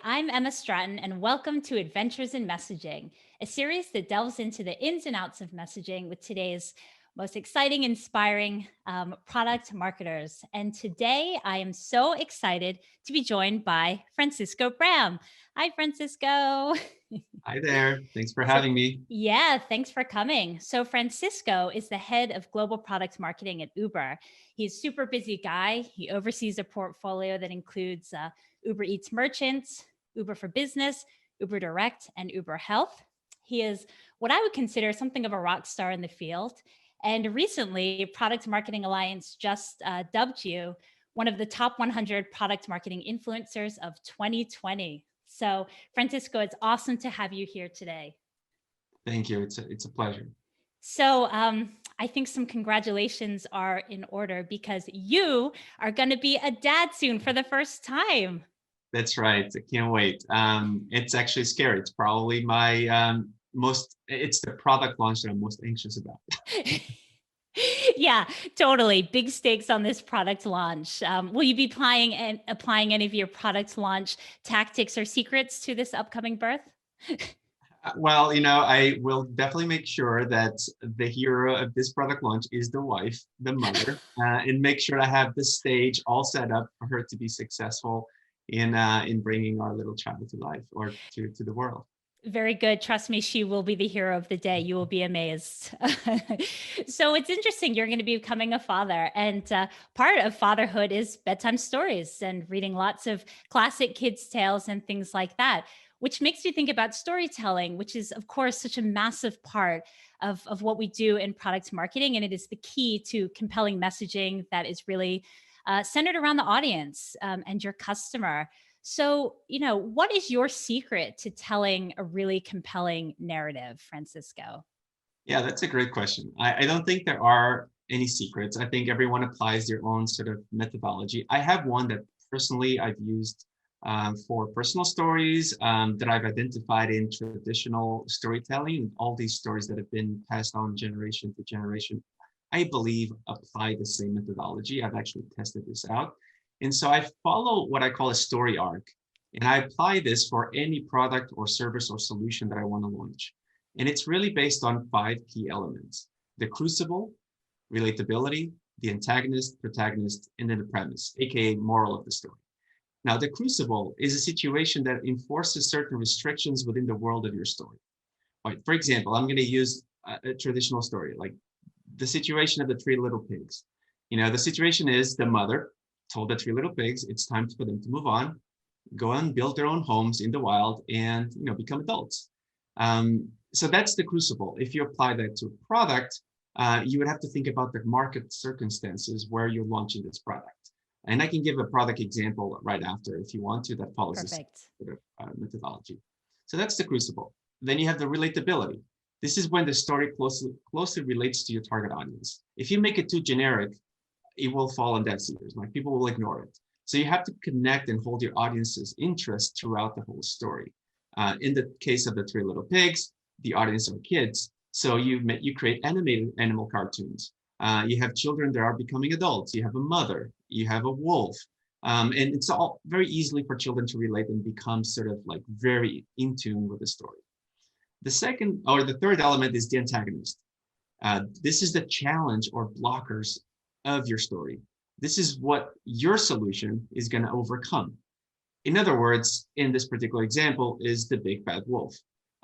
I'm Emma Stratton, and welcome to Adventures in Messaging, a series that delves into the ins and outs of messaging with today's most exciting, inspiring product marketers. And today I am so excited to be joined by Francisco Bram. Hi, Francisco. Hi there. Thanks for So, having me. yeah, thanks for coming. So, Francisco is the head of global product marketing at Uber. He's a super busy guy. He oversees a portfolio that includes Uber Eats merchants, Uber for Business, Uber Direct, and Uber Health. He is what I would consider something of a rock star in the field. And recently, Product Marketing Alliance just dubbed you one of the top 100 product marketing influencers of 2020. So, Francisco, it's awesome to have you here today. Thank you. It's a pleasure. So, I think some congratulations are in order because you are going to be a dad soon for the first time. That's right. I can't wait. It's actually scary. It's probably my it's the product launch that I'm most anxious about. Yeah, totally. Big stakes on this product launch. Will you be applying any of your product launch tactics or secrets to this upcoming birth? Well, I will definitely make sure that the hero of this product launch is the wife, the mother, and make sure I have the stage all set up for her to be successful in bringing our little child to life or to the world. Very good. Trust me, she will be the hero of the day. You will be amazed. So it's interesting. You're going to be becoming a father. And part of fatherhood is bedtime stories and reading lots of classic kids' tales and things like that, which makes me think about storytelling, which is, of course, such a massive part of what we do in product marketing. And it is the key to compelling messaging that is really centered around the audience and your customer. So, what is your secret to telling a really compelling narrative, Francisco? Yeah, that's a great question. I don't think there are any secrets. I think everyone applies their own sort of methodology. I have one that personally I've used for personal stories that I've identified in traditional storytelling. All these stories that have been passed on generation to generation, I believe apply the same methodology. I've actually tested this out. And so I follow what I call a story arc. And I apply this for any product or service or solution that I want to launch. And it's really based on 5 key elements: the crucible, relatability, the antagonist, protagonist, and then the premise, aka moral of the story. Now, the crucible is a situation that enforces certain restrictions within the world of your story. Right. For example, I'm going to use a traditional story, like the situation of the 3 little pigs. The situation is the mother told the 3 little pigs it's time for them to move on, go and build their own homes in the wild, and become adults. So that's the crucible. If you apply that to a product, you would have to think about the market circumstances where you're launching this product. And I can give a product example right after if you want to that follows this Perfect. sort of methodology. So that's the crucible. Then you have the relatability. This is when the story closely relates to your target audience. If you make it too generic, it will fall on deaf ears. Like people will ignore it. So you have to connect and hold your audience's interest throughout the whole story. In the case of the 3 little pigs, the audience are kids. So you create animated animal cartoons. You have children that are becoming adults. You have a mother. You have a wolf. And it's all very easily for children to relate and become sort of like very in tune with the story. The third element is the antagonist. This is the challenge or blockers of your story. This is what your solution is going to overcome. In other words, in this particular example, is the big bad wolf.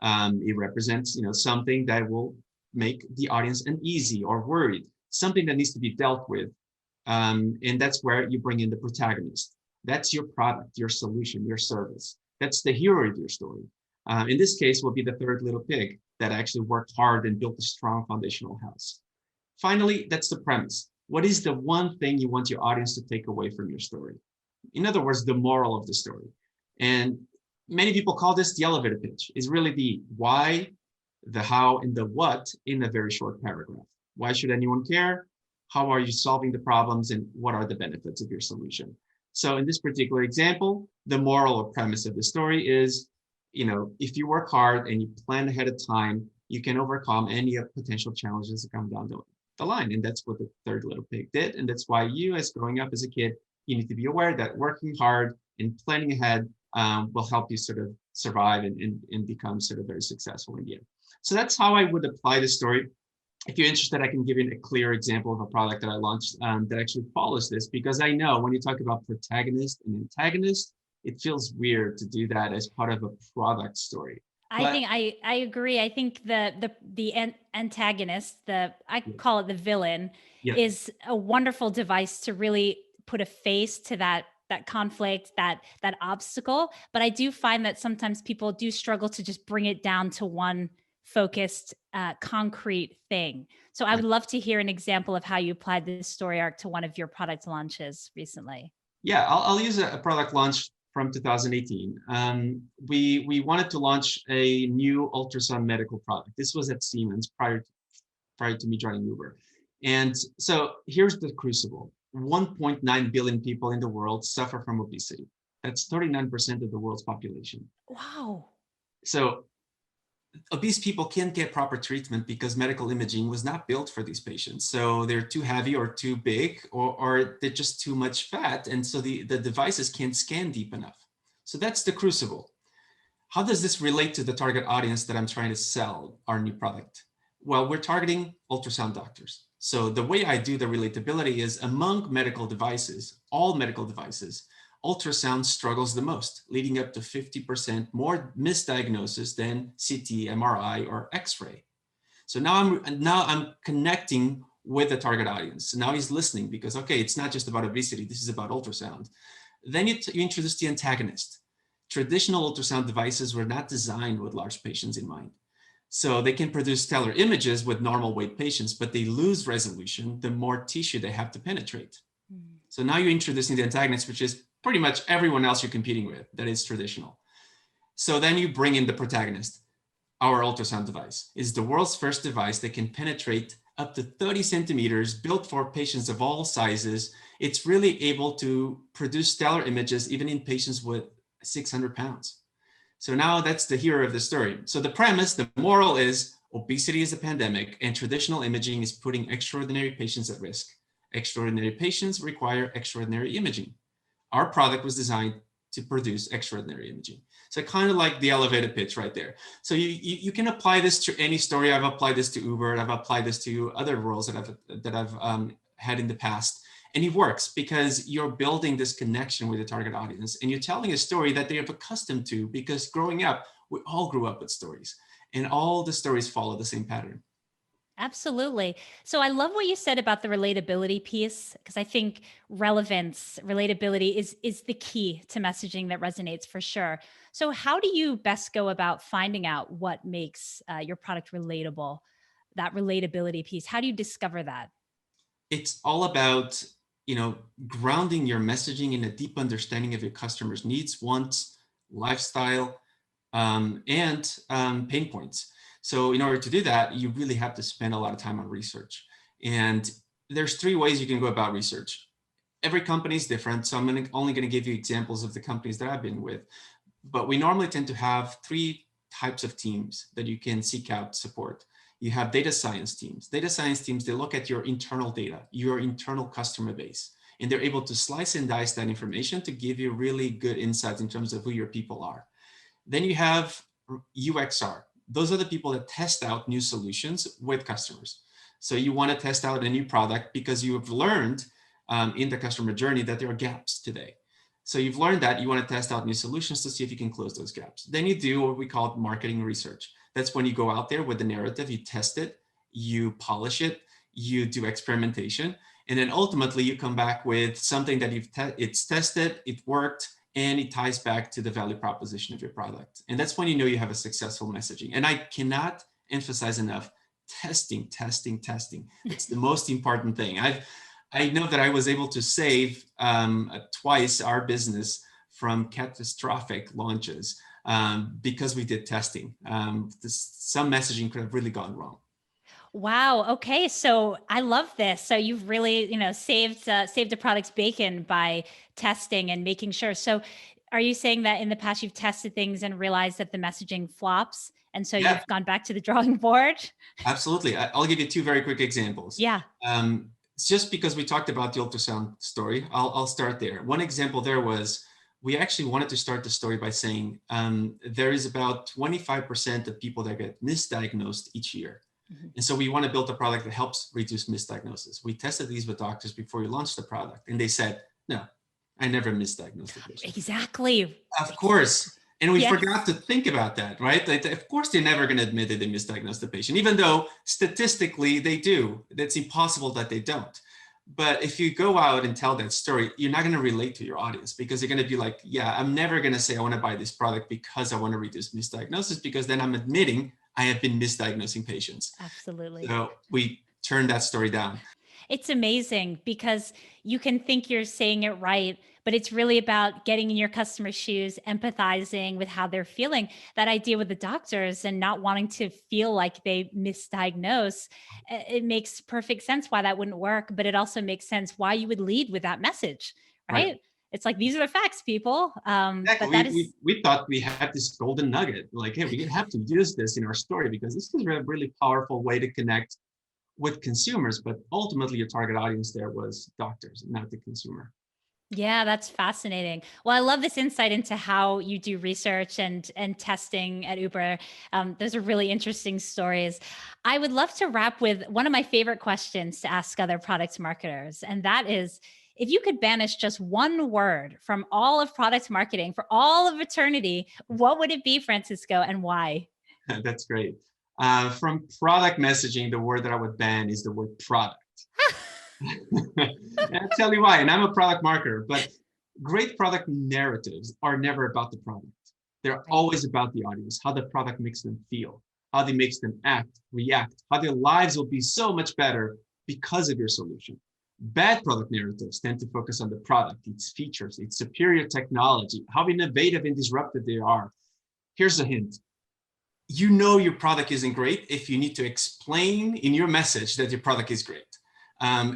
It represents, something that will make the audience uneasy or worried, something that needs to be dealt with. And that's where you bring in the protagonist. That's your product, your solution, your service. That's the hero of your story. In this case, will be the 3rd little pig that actually worked hard and built a strong foundational house. Finally, that's the premise. What is the one thing you want your audience to take away from your story? In other words, the moral of the story. And many people call this the elevator pitch. It's really the why, the how, and the what in a very short paragraph. Why should anyone care? How are you solving the problems? And what are the benefits of your solution? So in this particular example, the moral or premise of the story is, if you work hard and you plan ahead of time, you can overcome any potential challenges that come down the line. And that's what the 3rd little pig did. And that's why you, as growing up as a kid, you need to be aware that working hard and planning ahead will help you sort of survive and become sort of very successful in the end. So that's how I would apply this story. If you're interested, I can give you a clear example of a product that I launched that actually follows this, because I know when you talk about protagonist and antagonist, it feels weird to do that as part of a product story. I But think I agree. I think the antagonist, I call it the villain, yeah, is a wonderful device to really put a face to that conflict, that obstacle. But I do find that sometimes people do struggle to just bring it down to one focused, concrete thing. So I yeah. would love to hear an example of how you applied this story arc to one of your product launches recently. Yeah, I'll use a product launch from 2018. We wanted to launch a new ultrasound medical product. This was at Siemens prior to me joining Uber. And so here's the crucible. 1.9 billion people in the world suffer from obesity. That's 39% of the world's population. Wow. So obese people can't get proper treatment because medical imaging was not built for these patients. So they're too heavy or too big, or they're just too much fat. And so the devices can't scan deep enough. So that's the crucible. How does this relate to the target audience that I'm trying to sell our new product? Well, we're targeting ultrasound doctors. So the way I do the relatability is among medical devices, all medical devices, ultrasound struggles the most, leading up to 50% more misdiagnosis than CT, MRI, or X-ray. So now I'm connecting with the target audience. So now he's listening because, okay, it's not just about obesity, this is about ultrasound. Then you introduce the antagonist. Traditional ultrasound devices were not designed with large patients in mind. So they can produce stellar images with normal weight patients, but they lose resolution the more tissue they have to penetrate. Mm. So now you're introducing the antagonist, which is pretty much everyone else you're competing with that is traditional. So then you bring in the protagonist. Our ultrasound device is the world's first device that can penetrate up to 30 centimeters, built for patients of all sizes. It's really able to produce stellar images even in patients with 600 pounds. So now that's the hero of the story. So the premise, the moral is obesity is a pandemic and traditional imaging is putting extraordinary patients at risk. Extraordinary patients require extraordinary imaging. Our product was designed to produce extraordinary imaging. So kind of like the elevator pitch right there. So you can apply this to any story. I've applied this to Uber. I've applied this to other roles that I've had in the past. And it works because you're building this connection with the target audience and you're telling a story that they have accustomed to, because growing up, we all grew up with stories and all the stories follow the same pattern. Absolutely. So I love what you said about the relatability piece, because I think relatability is the key to messaging that resonates for sure. So how do you best go about finding out what makes your product relatable? That relatability piece. How do you discover that? It's all about, grounding your messaging in a deep understanding of your customers' needs, wants, lifestyle, and pain points. So in order to do that, you really have to spend a lot of time on research. And there's three ways you can go about research. Every company is different, so I'm only going to give you examples of the companies that I've been with. But we normally tend to have three types of teams that you can seek out support. You have data science teams. Data science teams, they look at your internal data, your internal customer base, and they're able to slice and dice that information to give you really good insights in terms of who your people are. Then you have UXR. Those are the people that test out new solutions with customers. So you want to test out a new product because you have learned in the customer journey that there are gaps today. So you've learned that you want to test out new solutions to see if you can close those gaps. Then you do what we call marketing research. That's when you go out there with the narrative, you test it, you polish it, you do experimentation, and then ultimately you come back with something that it's tested, it worked, and it ties back to the value proposition of your product. And that's when you know you have a successful messaging. And I cannot emphasize enough, testing, testing, testing. It's the most important thing. I know that I was able to save twice our business from catastrophic launches because we did testing. Some messaging could have really gone wrong. Wow. Okay. So I love this. So you've really, saved a product's bacon by testing and making sure. So are you saying that in the past you've tested things and realized that the messaging flops, and so Yeah, you've gone back to the drawing board? absolutely. I'll give you two very quick examples. Yeah. It's just because we talked about the ultrasound story, I'll start there. One example there was we actually wanted to start the story by saying there is about 25% of people that get misdiagnosed each year. Mhm. And so we want to build a product that helps reduce misdiagnosis. We tested these with doctors before we launched the product, and they said, no, I never misdiagnosed a patient. Exactly. Of course. And we Yes. forgot to think about that, right? Like, of course, they're never going to admit that they misdiagnosed the patient, even though statistically they do. That's impossible that they don't. But if you go out and tell that story, you're not going to relate to your audience because they're going to be like, yeah, I'm never going to say I want to buy this product because I want to reduce misdiagnosis, because then I'm admitting I have been misdiagnosing patients. Absolutely. So we turned that story down. It's amazing because you can think you're saying it right, but it's really about getting in your customer's shoes, empathizing with how they're feeling. That idea with the doctors and not wanting to feel like they misdiagnose, it makes perfect sense why that wouldn't work, but it also makes sense why you would lead with that message, Right. right? It's like these are the facts, people. But Exactly. that is We thought we had this golden nugget, like, hey, we have to use this in our story because this is a really powerful way to connect with consumers. But ultimately, your target audience there was doctors, not the consumer. Yeah, that's fascinating. Well, I love this insight into how you do research and testing at Uber. Those are really interesting stories. I would love to wrap with one of my favorite questions to ask other product marketers, and that is, if you could banish just one word from all of product marketing for all of eternity, what would it be, Francisco, and why? That's great. From product messaging, the word that I would ban is the word product. And I'll tell you why. And I'm a product marketer, but great product narratives are never about the product. They're Right. always about the audience, how the product makes them feel, how they makes them act, react, how their lives will be so much better because of your solution. Bad product narratives tend to focus on the product, its features, its superior technology, how innovative and disruptive they are. Here's a hint. You know your product isn't great if you need to explain in your message that your product is great.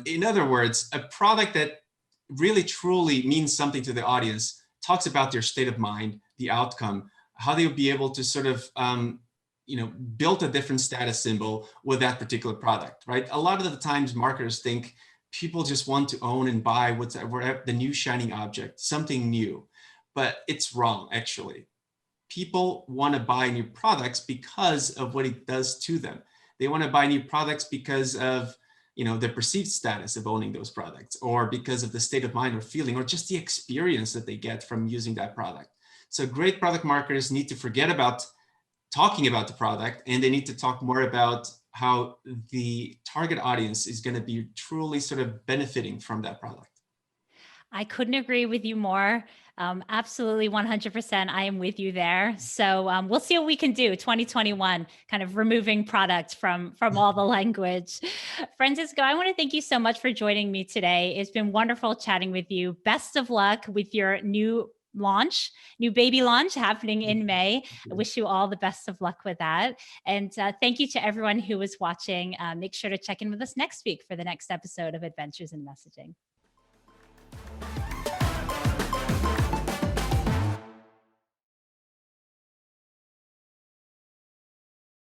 In other words, a product that really truly means something to the audience talks about their state of mind, the outcome, how they'll be able to sort of build a different status symbol with that particular product, right? A lot of the times marketers think people just want to own and buy whatever the new shining object, something new, but it's wrong actually. People want to buy new products because of what it does to them. They want to buy new products because of the perceived status of owning those products, or because of the state of mind or feeling, or just the experience that they get from using that product. So great product marketers need to forget about talking about the product, and they need to talk more about how the target audience is going to be truly sort of benefiting from that product. I couldn't agree with you more. Absolutely 100%. I am with you there. So we'll see what we can do. 2021, kind of removing product from all the language. Francisco, I want to thank you so much for joining me today. It's been wonderful chatting with you. Best of luck with your new baby launch happening in May. I wish you all the best of luck with that. And thank you to everyone who was watching. Make sure to check in with us next week for the next episode of Adventures in Messaging.